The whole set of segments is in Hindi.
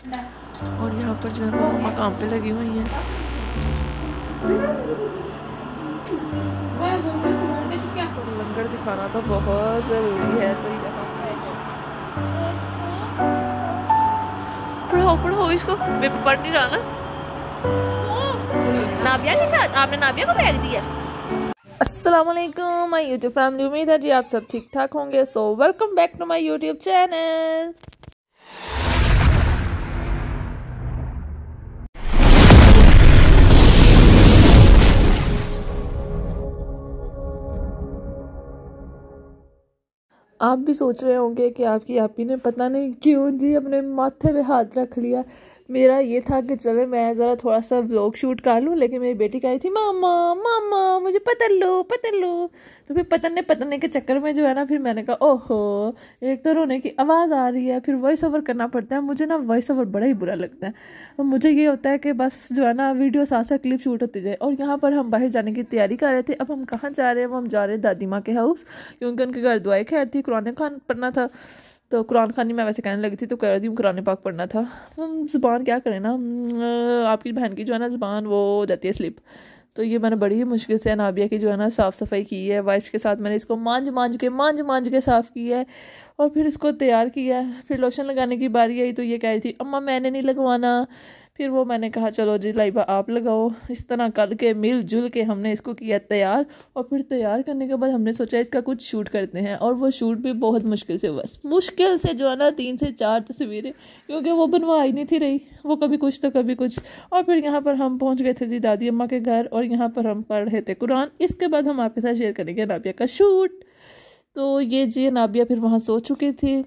और यहाँ पर जो है वो मम्मा काम पे लगी हुई हैं। लंगर दिखाना तो बहुत ज़रूरी है। तो यहाँ पढ़ाओ इसको, पेपर पढ़ नहीं रहा ना। नाबिया के साथ आपने नाबिया को बैग दिया। अस्सलाम वालेकुम माय यूट्यूब फैमिली, उम्मीद है जी आप सब ठीक ठाक होंगे। So welcome back to my YouTube channel. आप भी सोच रहे होंगे कि आपकी आपी ने पता नहीं क्यों जी अपने माथे पे हाथ रख लिया। मेरा ये था कि चले मैं ज़रा थोड़ा सा व्लॉग शूट कर लूँ, लेकिन मेरी बेटी कही थी मामा मामा मुझे पतल लो। तो फिर पतलने के चक्कर में जो है ना, फिर मैंने कहा ओहो, एक तो रोने की आवाज़ आ रही है, फिर वॉइस ओवर करना पड़ता है। मुझे ना वॉइस ओवर बड़ा ही बुरा लगता है। और मुझे ये होता है कि बस जो है ना वीडियो साथ साथ क्लिप शूट होती जाए। और यहाँ पर हम बाहर जाने की तैयारी कर रहे थे। अब हम कहाँ जा रहे हैं? हम जा रहे हैं दादी माँ के हाउस, क्योंकि उनके घर दुआएं खैर थी, कुरान खान पढ़ना था। तो कुरान खानी मैं वैसे कहने लगी थी, तो कह रही थी कुरान पाक पढ़ना था। हम ज़ुबान क्या करें ना, आपकी बहन की जो है ना ज़ुबान वो हो जाती है स्लिप। तो ये मैंने बड़ी ही मुश्किल से नाबिया की जो है ना साफ़ सफाई की है। वाइफ के साथ मैंने इसको मांझ के साफ़ किया है और फिर इसको तैयार किया है। फिर लोशन लगाने की बारी आई तो ये कह रही थी अम्मा मैंने नहीं लगवाना। फिर वो मैंने कहा चलो जी लाइबा आप लगाओ। इस तरह करके मिलजुल के हमने इसको किया तैयार। और फिर तैयार करने के बाद हमने सोचा इसका कुछ शूट करते हैं। और वो शूट भी बहुत मुश्किल से जो है ना 3 से 4 तस्वीरें, क्योंकि वो बनवा ही नहीं थी रही, वो कभी कुछ तो कभी कुछ। और फिर यहाँ पर हम पहुँच गए थे जी दादी अम्मा के घर, और यहाँ पर हम पढ़ रहे थे कुरान। इसके बाद हम आपके साथ शेयर करेंगे नाबिया का शूट। तो ये जी नाबिया फिर वहाँ सो चुकी थी।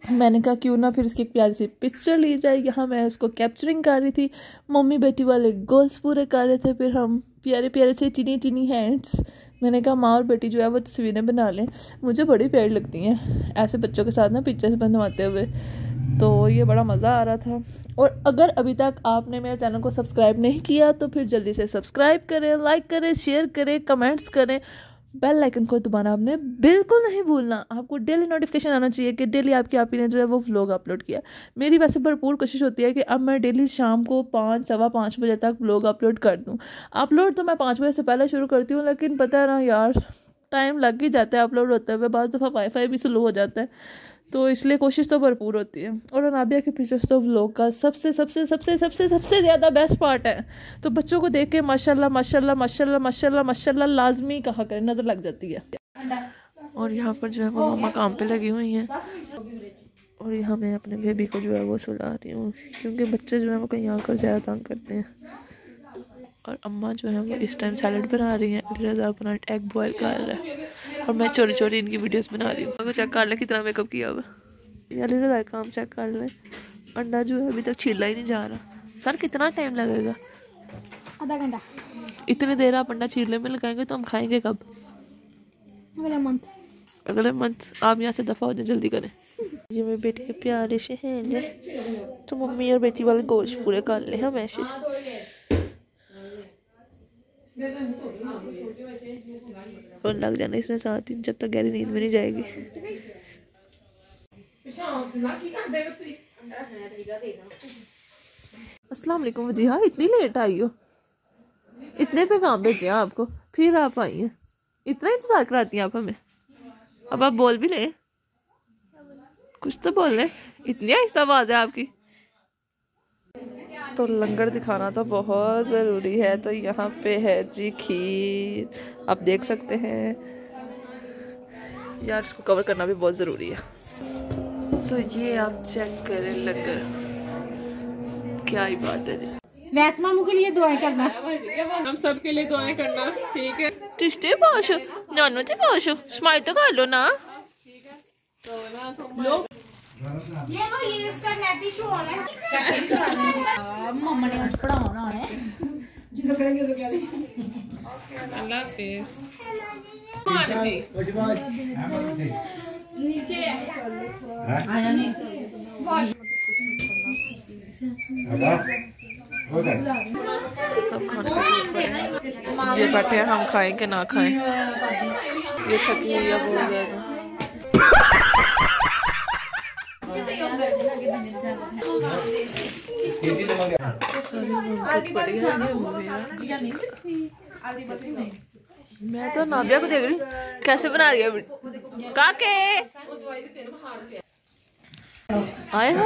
मैंने कहा क्यों ना फिर इसकी एक प्यारी सी पिक्चर ली जाए। यहाँ मैं उसको कैप्चरिंग कर रही थी, मम्मी बेटी वाले गोल्स पूरे कर रहे थे। फिर हम प्यारे से चिनी हैंड्स, मैंने कहा माँ और बेटी जो है वो तस्वीरें बना लें। मुझे बड़ी प्यारी लगती हैं ऐसे बच्चों के साथ ना पिक्चर्स बनवाते हुए। तो ये बड़ा मज़ा आ रहा था। और अगर अभी तक आपने मेरे चैनल को सब्सक्राइब नहीं किया तो फिर जल्दी से सब्सक्राइब करें, लाइक करें, शेयर करें, कमेंट्स करें। बेल आइकन को दबाना आपने बिल्कुल नहीं भूलना। आपको डेली नोटिफिकेशन आना चाहिए कि डेली आपकी आपी ने जो है वो व्लॉग अपलोड किया। मेरी वैसे भरपूर कोशिश होती है कि अब मैं डेली शाम को 5 सवा 5 बजे तक व्लॉग अपलोड कर दूं। अपलोड तो मैं 5 बजे से पहले शुरू करती हूँ, लेकिन पता है ना यार टाइम लग ही जाता है अपलोड होते हुए। बाद दफ़ा वाईफाई भी स्लो हो जाता है, तो इसलिए कोशिश तो भरपूर होती है। और नाबिया के पिक्चर्स तो व्लॉग का सबसे ज़्यादा बेस्ट पार्ट है। तो बच्चों को देख के माशाल्लाह लाजमी कहा करें, नज़र लग जाती है। और यहाँ पर जो है वो मम्मा काम पे लगी हुई हैं। और यहाँ मैं अपने बेबी को जो है वो सुला रही हूँ, क्योंकि बच्चे जो है वो कहीं आकर ज़्यादा तंग करते हैं। और अम्मा जो है वो इस टाइम सैलड बना रही हैं, रज़ा अपना एग बॉयल कर रहा है, और मैं चोरी इनकी वीडियोस बना रही हूँ। अगर चेक कर ले कितना मेकअप किया हुआ, यार रज़ा काम चेक कर ले। अंडा जो है अभी तक छीला ही नहीं जा रहा। सर कितना टाइम लगेगा? आधा घंटा। इतनी देर आप अंडा छीलने में लगाएंगे तो हम खाएंगे कब? अगले मंथ। आप यहाँ से दफ़ा हो जाए, जल्दी करें। ये मेरी बेटी के प्यारे से हैं, तो मम्मी और बेटी वाले गोश्त पूरे कर ले हम ऐसे। और लग जाना इसमें 7 दिन, जब तक गहरी नींद में नहीं जाएगी। अस्सलाम वालेकुम जी। हाँ इतनी लेट आई हो, इतने पे काम भेजे आपको, फिर आप आई हैं। इतना इंतजार कराती हैं आप हमें। अब आप बोल भी ले, कुछ तो बोल ले, इतनी आहिस्ता आवाज़ है आपकी। तो लंगर दिखाना तो बहुत ज़रूरी है। तो यहाँ पे है जी खीर, आप देख सकते हैं यार, इसको कवर करना भी बहुत ज़रूरी है। तो ये आप चेक करें लंगर, क्या ही बात है जी। वैसे मामू के लिए दुआएं करना, हम सब के लिए दुआएं करना, ठीक है। तिश्ते पाशो नानो ते पाशो स्माइल तो कर लो ना। लोग ये लो, ये इसका नेट इशू हो रहा है। मम्मा ने मुझे पढ़ाना है, जितना करेंगे तो क्या अल्लाह हाफिज़। नीचे आया नहीं सब खाने का ये बैठे हैं, हम खाएं कि ना खाएं। ये थकी हुई है बहुत ज़्यादा। मैं तो नाबिया को देख रही कैसे बना रही है काके आए हो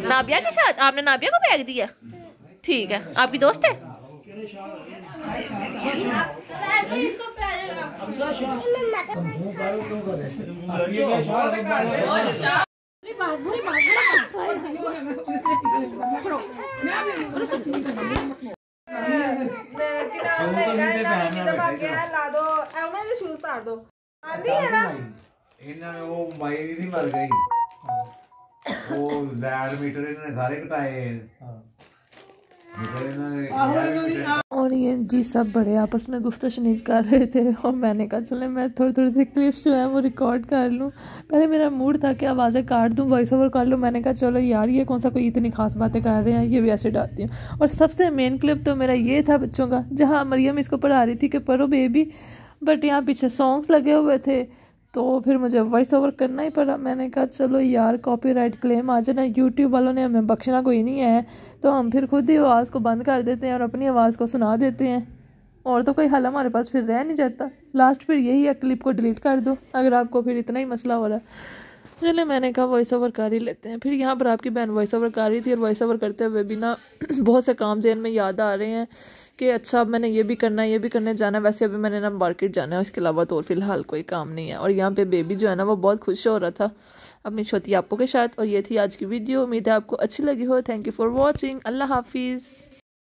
नाबिया के साथ आपने नाबिया को बैग दिया ठीक है आपकी दोस्त है और ये जी सब बड़े आपस में गुफ्तगू शनीद कर रहे थे और मैंने कहा चले मैं थोड़ी थोड़ी सी क्लिप्स जो है वो रिकॉर्ड कर लूँ। पहले मेरा मूड था कि आवाज़ें काट दूँ वॉइस ओवर कर लूँ। मैंने कहा चलो यार ये कौन सा कोई इतनी खास बातें कर रहे हैं ये भी ऐसे डालती हूँ। और सबसे मेन क्लिप तो मेरा ये था बच्चों का जहाँ मरियम इसको पढ़ा रही थी कि पढ़ो बेबी, बट यहाँ पीछे सॉन्ग्स लगे हुए थे तो फिर मुझे वॉइस ओवर करना ही पड़ा। मैंने कहा चलो यार कॉपीराइट क्लेम आ जाना, यूट्यूब वालों ने हमें बख्शना कोई नहीं है तो हम फिर खुद ही आवाज़ को बंद कर देते हैं और अपनी आवाज़ को सुना देते हैं और तो कोई हल हमारे पास फिर रह नहीं जाता। लास्ट फिर यही है क्लिप को डिलीट कर दो अगर आपको फिर इतना ही मसला हो रहा है। चले मैंने कहा वॉइस ओवर कर ही लेते हैं। फिर यहाँ पर आपकी बहन वॉइस ओवर कर रही थी और वॉइस ओवर करते हुए भी ना बहुत से काम ज़हन में याद आ रहे हैं कि अच्छा अब मैंने ये भी करना है ये भी करने जाना है। वैसे अभी मैंने ना मार्केट जाना है इसके अलावा तो और फिलहाल कोई काम नहीं है। और यहाँ पे बेबी जो है ना वो बहुत खुश हो रहा था अपनी छोटी आपो के साथ। और ये थी आज की वीडियो, उम्मीद है आपको अच्छी लगी हो। थैंक यू फॉर वॉचिंग, अल्लाह हाफिज़।